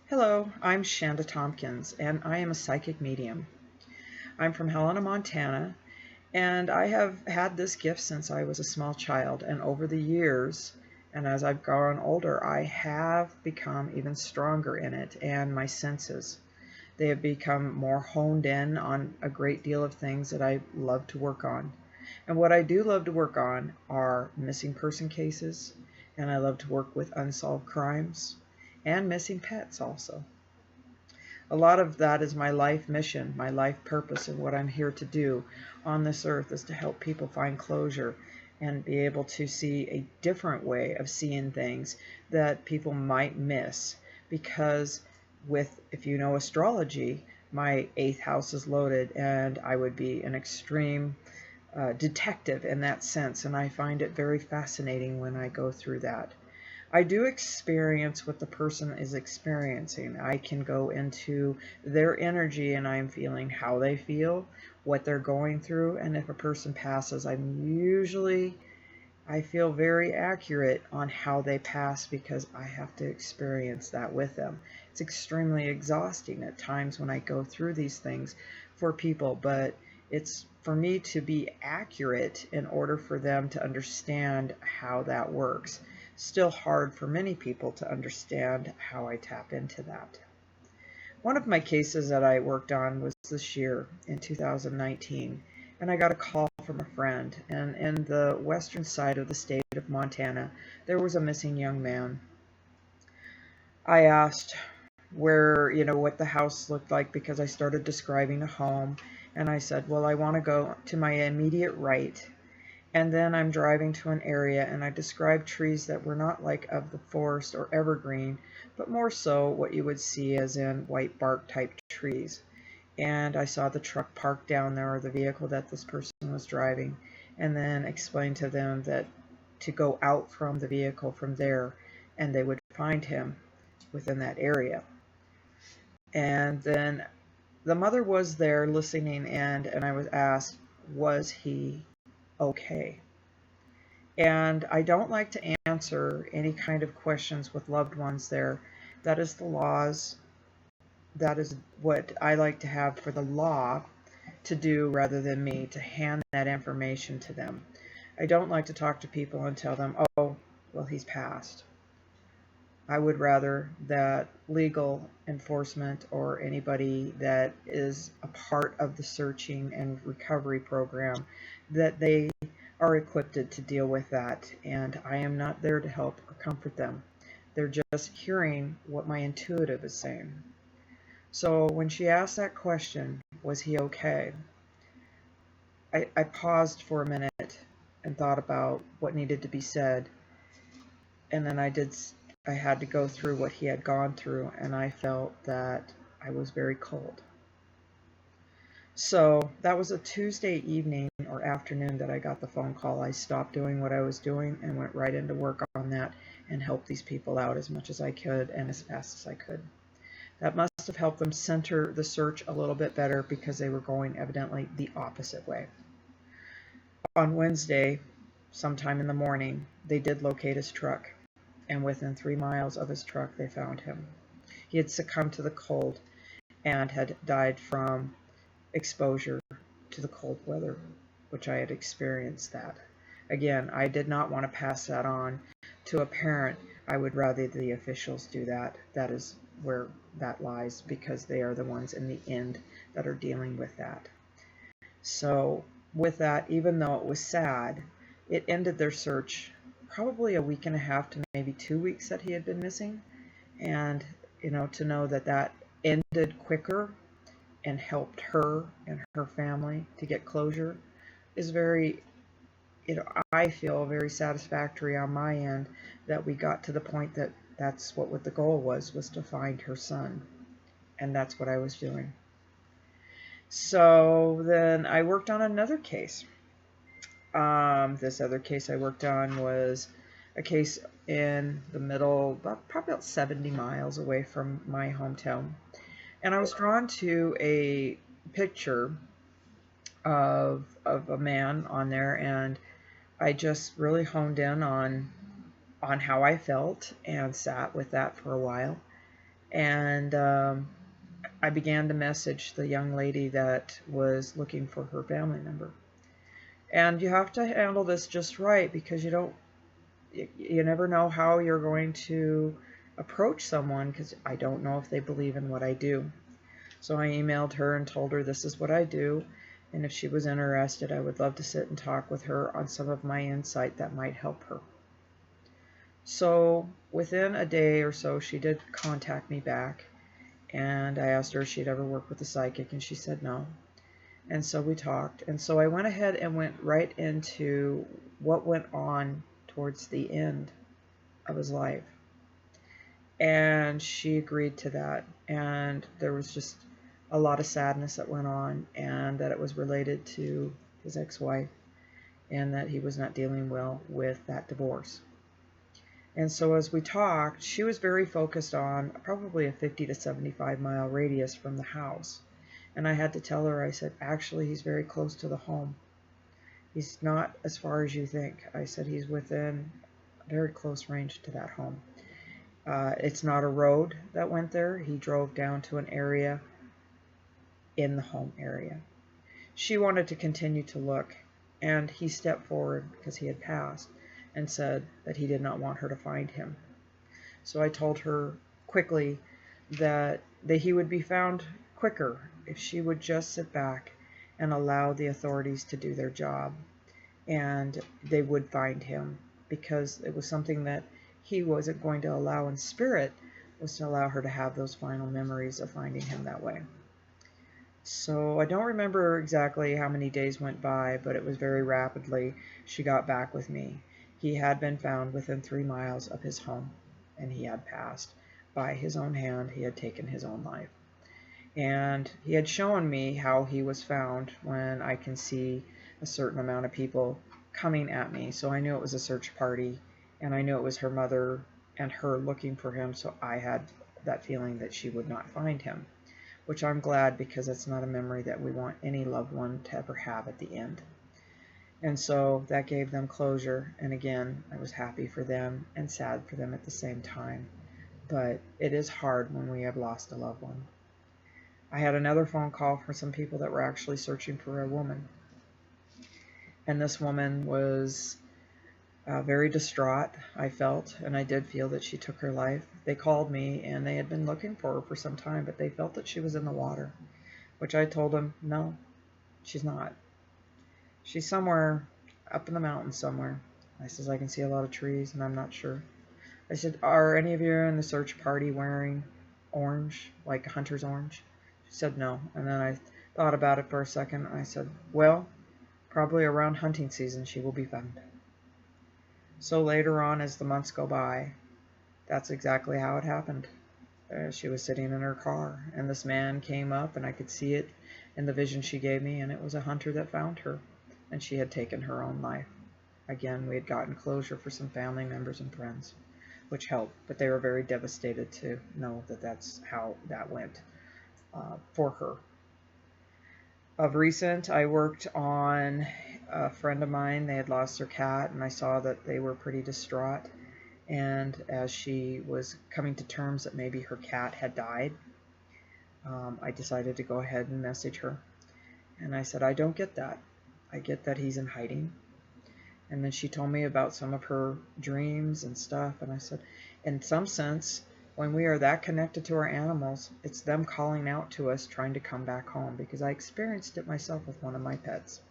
Hello, I'm Shanda Tompkins, and I am a psychic medium. I'm from Helena, Montana, and I have had this gift since I was a small child, and over the years, and as I've grown older, I have become even stronger in it, and my senses. They have become more honed in on a great deal of things that I love to work on. And what I do love to work on are missing person cases, and I love to work with unsolved crimes and missing pets also. A lot of that is my life mission, my life purpose, and what I'm here to do on this earth is to help people find closure and be able to see a different way of seeing things that people might miss. Because if you know astrology, my eighth house is loaded, and I would be an extreme detective in that sense, and I find it very fascinating when I go through that. I do experience what the person is experiencing. I can go into their energy and I'm feeling how they feel, what they're going through, and if a person passes, I feel very accurate on how they pass because I have to experience that with them. It's extremely exhausting at times when I go through these things for people, but it's for me to be accurate in order for them to understand how that works. Still hard for many people to understand how I tap into that. One of my cases that I worked on was this year in 2019, and I got a call from a friend. And in the western side of the state of Montana, there was a missing young man. I asked what the house looked like because I started describing a home, and I said, well, I want to go to my immediate right. And then I'm driving to an area and I described trees that were not like of the forest or evergreen, but more so what you would see as in white bark type trees. And I saw the truck parked down there, or the vehicle that this person was driving, and then explained to them that to go out from the vehicle from there and they would find him within that area. And then the mother was there listening in, and I was asked, was he okay? And I don't like to answer any kind of questions with loved ones there. That is the laws. That is what I like to have for the law to do rather than me to hand that information to them. I don't like to talk to people and tell them, oh, well, he's passed. I would rather that legal enforcement or anybody that is a part of the searching and recovery program, that they are equipped to deal with that. And I am not there to help or comfort them. They're just hearing what my intuitive is saying. So when she asked that question, was he okay? I paused for a minute and thought about what needed to be said. And then I had to go through what he had gone through, and I felt that I was very cold. So that was a Tuesday evening or afternoon that I got the phone call. I stopped doing what I was doing and went right into work on that and helped these people out as much as I could and as fast as I could. That must have helped them center the search a little bit better because they were going evidently the opposite way. On Wednesday, sometime in the morning, they did locate his truck, and within 3 miles of his truck they found him. He had succumbed to the cold and had died from exposure to the cold weather, which I had experienced that. Again, I did not want to pass that on to a parent. I would rather the officials do that. That is where that lies, because they are the ones in the end that are dealing with that. So with that, even though it was sad, it ended their search probably a week and a half to maybe 2 weeks that he had been missing. And, to know that that ended quicker and helped her and her family to get closure is very, I feel very satisfactory on my end that we got to the point that that's what the goal was to find her son. And that's what I was doing. So then I worked on another case. This other case I worked on was a case in the middle, probably about 70 miles away from my hometown. And I was drawn to a picture of a man on there, and I just really honed in on how I felt and sat with that for a while. And I began to message the young lady that was looking for her family member. And you have to handle this just right, because you never know how you're going to approach someone, because I don't know if they believe in what I do. So I emailed her and told her this is what I do, and if she was interested, I would love to sit and talk with her on some of my insight that might help her. So within a day or so, she did contact me back, and I asked her if she'd ever worked with a psychic, and she said no. And so we talked, and so I went ahead and went right into what went on towards the end of his life. And she agreed to that, and there was just a lot of sadness that went on, and that it was related to his ex-wife, and that he was not dealing well with that divorce. And so as we talked, she was very focused on probably a 50 to 75 mile radius from the house. And I had to tell her, I said, actually, he's very close to the home. He's not as far as you think. I said, he's within very close range to that home. It's not a road that went there. He drove down to an area in the home area. She wanted to continue to look, and he stepped forward because he had passed and said that he did not want her to find him. So I told her quickly that he would be found quicker if she would just sit back and allow the authorities to do their job, and they would find him, because it was something that he wasn't going to allow in spirit, was to allow her to have those final memories of finding him that way. So I don't remember exactly how many days went by, but it was very rapidly she got back with me. He had been found within 3 miles of his home, and he had passed. By his own hand, he had taken his own life. And he had shown me how he was found when I can see a certain amount of people coming at me. So I knew it was a search party, and I knew it was her mother and her looking for him, so I had that feeling that she would not find him, which I'm glad, because it's not a memory that we want any loved one to ever have at the end. And so that gave them closure, and again, I was happy for them and sad for them at the same time. But it is hard when we have lost a loved one. I had another phone call from some people that were actually searching for a woman. And this woman was very distraught, I felt, and I did feel that she took her life. They called me, and they had been looking for her for some time, but they felt that she was in the water, which I told them, no, she's not. She's somewhere up in the mountains somewhere. I says, I can see a lot of trees, and I'm not sure. I said, are any of you in the search party wearing orange, like a hunter's orange? She said no. And then I thought about it for a second, and I said, well, probably around hunting season she will be found. So later on, as the months go by, that's exactly how it happened. She was sitting in her car, and this man came up, and I could see it in the vision she gave me, and it was a hunter that found her, and she had taken her own life. Again, we had gotten closure for some family members and friends, which helped, but they were very devastated to know that that's how that went for her. Of recent, I worked on a friend of mine. They had lost their cat, and I saw that they were pretty distraught. And as she was coming to terms that maybe her cat had died, I decided to go ahead and message her. And I said, I don't get that. I get that he's in hiding. And then she told me about some of her dreams and stuff. And I said, in some sense, when we are that connected to our animals, it's them calling out to us, trying to come back home, because I experienced it myself with one of my pets.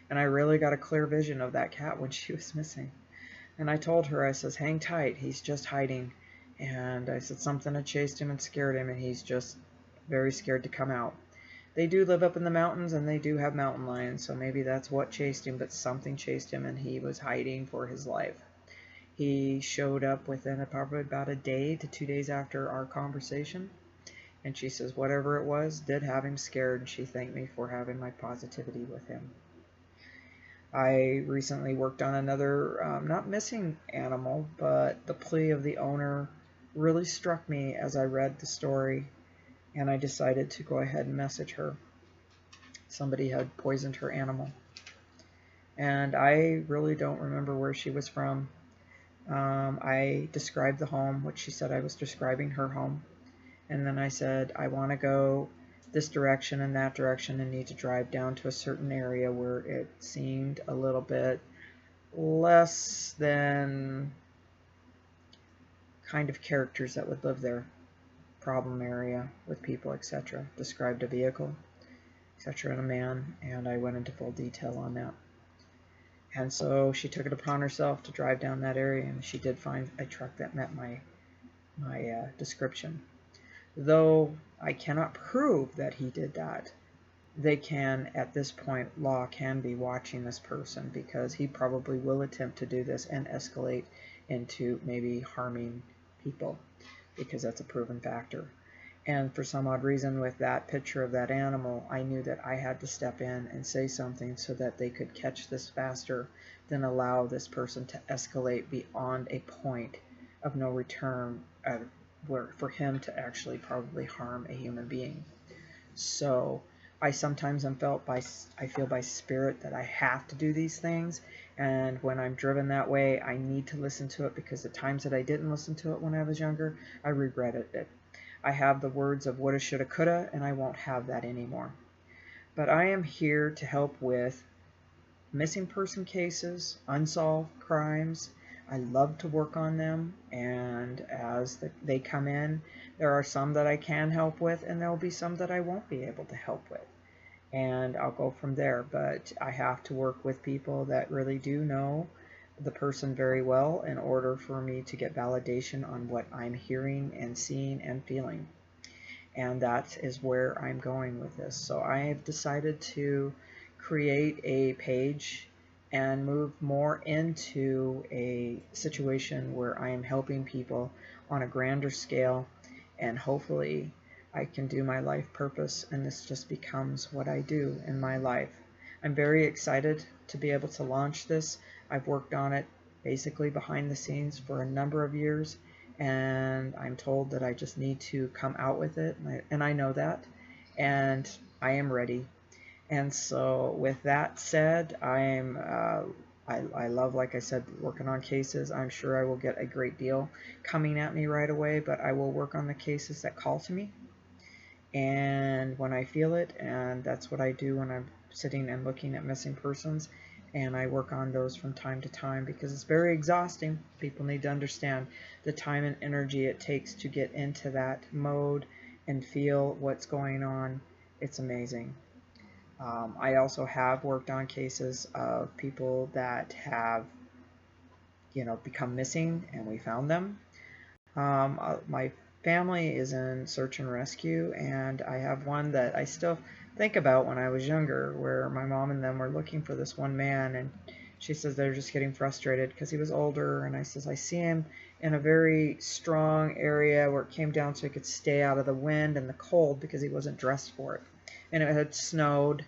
And I really got a clear vision of that cat when she was missing. And I told her, I says, hang tight, he's just hiding. And I said something had chased him and scared him, and he's just very scared to come out. They do live up in the mountains, and they do have mountain lions, so maybe that's what chased him, but something chased him, and he was hiding for his life. He showed up within probably about a day to 2 days after our conversation, and she says whatever it was did have him scared, and she thanked me for having my positivity with him. I recently worked on another, not missing animal, but the plea of the owner really struck me as I read the story, and I decided to go ahead and message her. Somebody had poisoned her animal, and I really don't remember where she was from. I described the home, which she said I was describing her home, And then I said, I want to go this direction and that direction and need to drive down to a certain area where it seemed a little bit less than kind of characters that would live there. Problem area with people, etc. Described a vehicle, etc. and a man, and I went into full detail on that. And so she took it upon herself to drive down that area, and she did find a truck that met my description. Though I cannot prove that he did that, they can, at this point, law can be watching this person because he probably will attempt to do this and escalate into maybe harming people because that's a proven factor. And for some odd reason, with that picture of that animal, I knew that I had to step in and say something so that they could catch this faster than allow this person to escalate beyond a point of no return where for him to actually probably harm a human being. So I sometimes I feel by spirit that I have to do these things, and when I'm driven that way, I need to listen to it because the times that I didn't listen to it when I was younger, I regretted it. I have the words of woulda, shoulda, coulda, and I won't have that anymore. But I am here to help with missing person cases, unsolved crimes. I love to work on them, and as they come in, there are some that I can help with, and there will be some that I won't be able to help with. And I'll go from there, but I have to work with people that really do know the person very well in order for me to get validation on what I'm hearing and seeing and feeling. And that is where I'm going with this. So I have decided to create a page and move more into a situation where I am helping people on a grander scale, and hopefully I can do my life purpose and this just becomes what I do in my life. I'm very excited to be able to launch this. I've worked on it basically behind the scenes for a number of years, and I'm told that I just need to come out with it, and I know that, and I am ready. And so with that said, I love, like I said, working on cases. I'm sure I will get a great deal coming at me right away, but I will work on the cases that call to me and when I feel it, and that's what I do when I'm sitting and looking at missing persons, and I work on those from time to time because it's very exhausting. People need to understand the time and energy it takes to get into that mode and feel what's going on. It's amazing. I also have worked on cases of people that have, become missing and we found them. My family is in search and rescue, and I have one that I still think about when I was younger, where my mom and them were looking for this one man, and she says they're just getting frustrated because he was older, and I says I see him in a very strong area where it came down so he could stay out of the wind and the cold because he wasn't dressed for it, and it had snowed,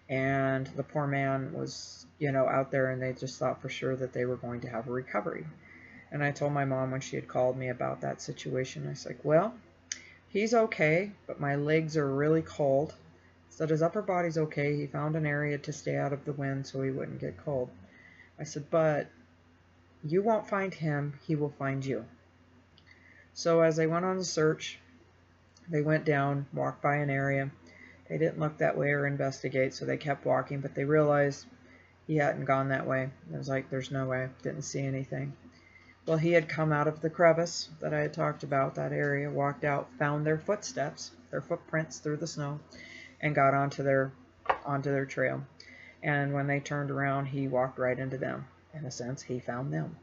and the poor man was, out there, and they just thought for sure that they were going to have a recovery. And I told my mom when she had called me about that situation, I was like, well, he's okay, but my legs are really cold. Said his upper body's okay. He found an area to stay out of the wind so he wouldn't get cold. I said, but you won't find him. He will find you. So as they went on the search, they went down, walked by an area. They didn't look that way or investigate, so they kept walking, but they realized he hadn't gone that way. It was like, there's no way. Didn't see anything. Well, he had come out of the crevice that I had talked about, that area, walked out, found their footsteps, their footprints through the snow, and got onto their trail. And when they turned around, he walked right into them. In a sense, he found them.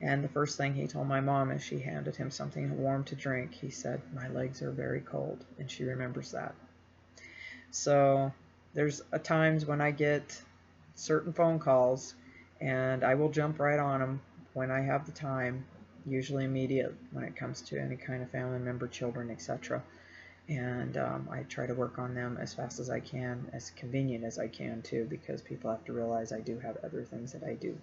And the first thing he told my mom as she handed him something warm to drink, he said, my legs are very cold, and she remembers that. So there's times when I get certain phone calls, and I will jump right on them when I have the time, usually immediate when it comes to any kind of family member, children, etc. And I try to work on them as fast as I can, as convenient as I can too, because people have to realize I do have other things that I do.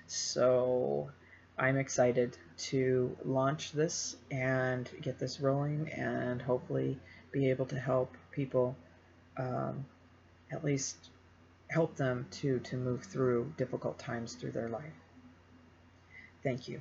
So I'm excited to launch this and get this rolling and hopefully be able to help people, at least help them to move through difficult times through their life. Thank you.